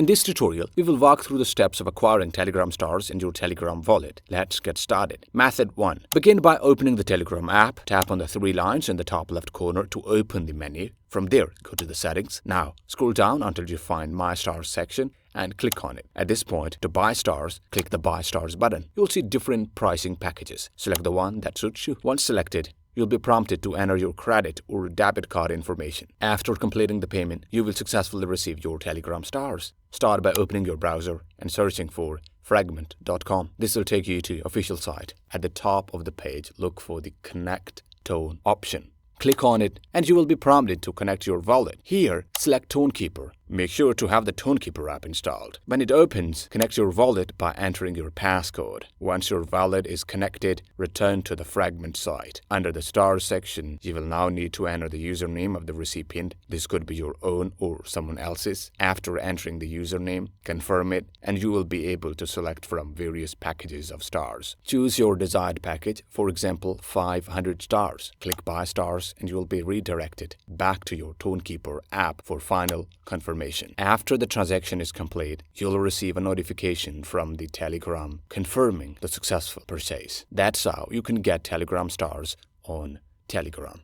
In this tutorial, we will walk through the steps of acquiring Telegram stars in your Telegram wallet. Let's get started. Method 1. Begin by opening the Telegram app. Tap on the three lines in the top left corner to open the menu. From there, go to the settings. Now, scroll down until you find My Stars section and click on it. At this point, to buy stars, click the Buy Stars button. You'll see different pricing packages. Select the one that suits you. Once selected, you'll be prompted to enter your credit or debit card information. After completing the payment, you will successfully receive your Telegram stars. Start by opening your browser and searching for fragment.com. This will take you to the official site. At the top of the page, look for the Connect Tone option. Click on it and you will be prompted to connect your wallet. Here, select Tonekeeper. Make sure to have the Tonekeeper app installed. When it opens, connect your wallet by entering your passcode. Once your wallet is connected, return to the Fragment site. Under the Stars section, you will now need to enter the username of the recipient. This could be your own or someone else's. After entering the username, confirm it, and you will be able to select from various packages of stars. Choose your desired package, for example, 500 stars. Click Buy Stars, and you will be redirected back to your Tonekeeper app for final confirmation. After the transaction is complete, you'll receive a notification from the Telegram confirming the successful purchase. That's how you can get Telegram stars on Telegram.